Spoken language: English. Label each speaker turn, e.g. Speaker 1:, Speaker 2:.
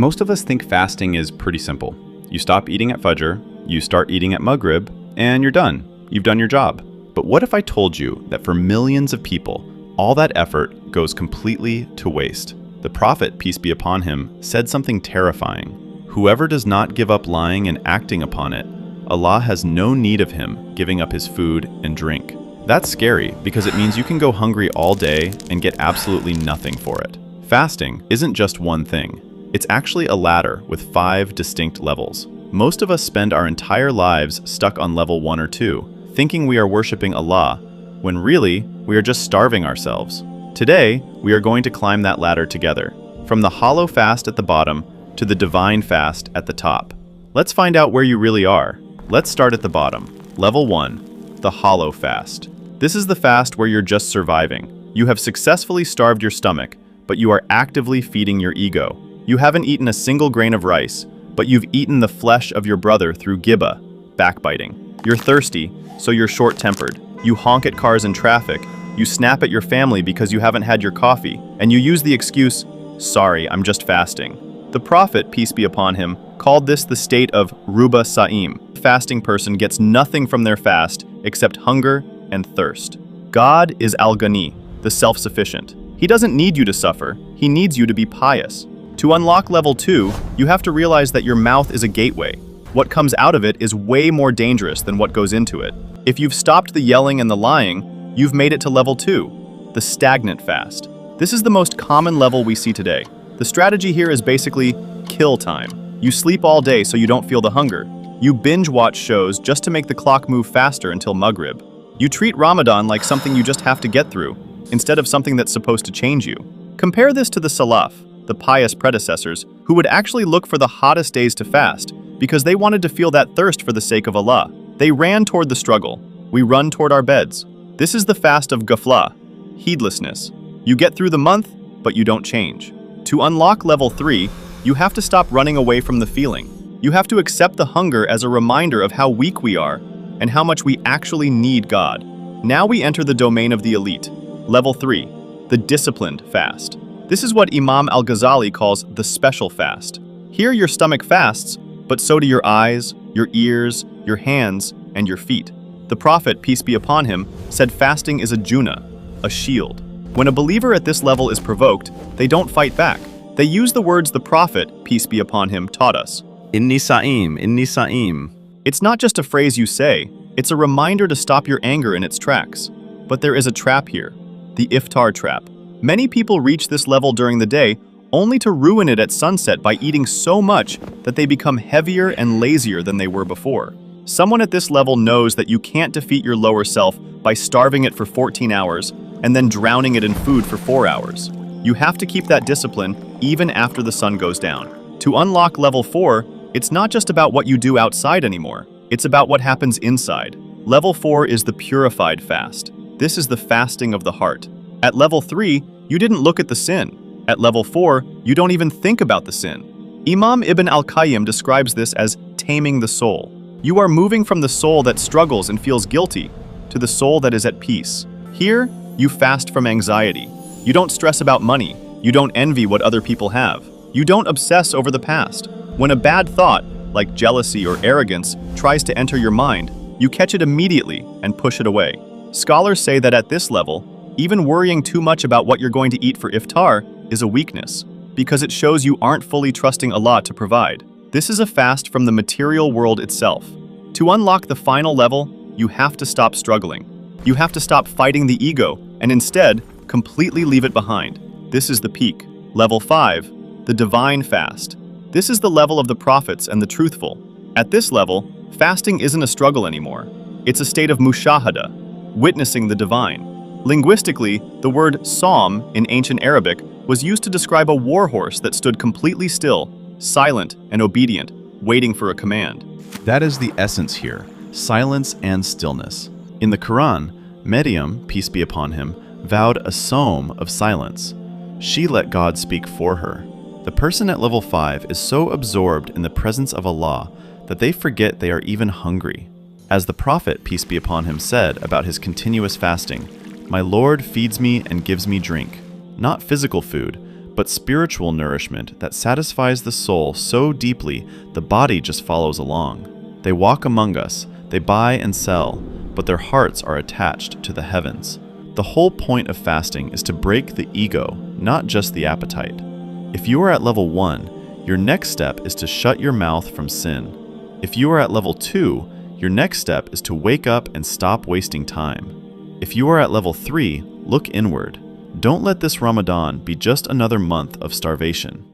Speaker 1: Most of us think fasting is pretty simple. You stop eating at Fajr, you start eating at Maghrib, and you're done. You've done your job. But what if I told you that for millions of people, all that effort goes completely to waste? The Prophet, peace be upon him, said something terrifying. Whoever does not give up lying and acting upon it, Allah has no need of him giving up his food and drink. That's scary because it means you can go hungry all day and get absolutely nothing for it. Fasting isn't just one thing. It's actually a ladder with 5 distinct levels. Most of us spend our entire lives stuck on level 1 or 2, thinking we are worshiping Allah, when really, we are just starving ourselves. Today, we are going to climb that ladder together, from the hollow fast at the bottom to the divine fast at the top. Let's find out where you really are. Let's start at the bottom. Level 1, the hollow fast. This is the fast where you're just surviving. You have successfully starved your stomach, but you are actively feeding your ego. You haven't eaten a single grain of rice, but you've eaten the flesh of your brother through gibba, backbiting. You're thirsty, so you're short-tempered. You honk at cars in traffic. You snap at your family because you haven't had your coffee, and you use the excuse, "Sorry, I'm just fasting." The Prophet, peace be upon him, called this the state of ruba sa'im. The fasting person gets nothing from their fast except hunger and thirst. God is Al-Ghani, the self-sufficient. He doesn't need you to suffer, he needs you to be pious. To unlock level 2, you have to realize that your mouth is a gateway. What comes out of it is way more dangerous than what goes into it. If you've stopped the yelling and the lying, you've made it to level 2, the stagnant fast. This is the most common level we see today. The strategy here is basically kill time. You sleep all day so you don't feel the hunger. You binge watch shows just to make the clock move faster until Maghrib. You treat Ramadan like something you just have to get through, instead of something that's supposed to change you. Compare this to the Salaf, the pious predecessors, who would actually look for the hottest days to fast, because they wanted to feel that thirst for the sake of Allah. They ran toward the struggle. We run toward our beds. This is the fast of ghafla, heedlessness. You get through the month, but you don't change. To unlock level 3, you have to stop running away from the feeling. You have to accept the hunger as a reminder of how weak we are and how much we actually need God. Now we enter the domain of the elite. Level 3, the disciplined fast. This is what Imam Al-Ghazali calls the special fast. Here your stomach fasts, but so do your eyes, your ears, your hands, and your feet. The Prophet, peace be upon him, said fasting is a junah, a shield. When a believer at this level is provoked, they don't fight back. They use the words the Prophet, peace be upon him, taught us. Inni sa'im, inni sa'im. It's not just a phrase you say, it's a reminder to stop your anger in its tracks. But there is a trap here, the iftar trap. Many people reach this level during the day only to ruin it at sunset by eating so much that they become heavier and lazier than they were before. Someone at this level knows that you can't defeat your lower self by starving it for 14 hours and then drowning it in food for 4 hours. You have to keep that discipline even after the sun goes down. To unlock level 4, it's not just about what you do outside anymore. It's about what happens inside. Level 4 is the purified fast. This is the fasting of the heart. At level 3, you didn't look at the sin. At level 4, you don't even think about the sin. Imam Ibn al-Qayyim describes this as taming the soul. You are moving from the soul that struggles and feels guilty to the soul that is at peace. Here, you fast from anxiety. You don't stress about money. You don't envy what other people have. You don't obsess over the past. When a bad thought, like jealousy or arrogance, tries to enter your mind, you catch it immediately and push it away. Scholars say that at this level, even worrying too much about what you're going to eat for iftar is a weakness, because it shows you aren't fully trusting Allah to provide. This is a fast from the material world itself. To unlock the final level, you have to stop struggling. You have to stop fighting the ego and instead completely leave it behind. This is the peak. Level 5, the divine fast. This is the level of the prophets and the truthful. At this level, fasting isn't a struggle anymore. It's a state of mushahada, witnessing the divine. Linguistically, the word psalm in ancient Arabic was used to describe a war horse that stood completely still, silent and obedient, waiting for a command. That is the essence here, silence and stillness. In the Quran, Maryam, peace be upon him, vowed a psalm of silence. She let God speak for her. The person at level 5 is so absorbed in the presence of Allah that they forget they are even hungry. As the Prophet, peace be upon him, said about his continuous fasting, "My Lord feeds me and gives me drink," not physical food, but spiritual nourishment that satisfies the soul so deeply the body just follows along. They walk among us, they buy and sell, but their hearts are attached to the heavens. The whole point of fasting is to break the ego, not just the appetite. If you are at level 1, your next step is to shut your mouth from sin. If you are at level 2, your next step is to wake up and stop wasting time. If you are at level 3, look inward. Don't let this Ramadan be just another month of starvation.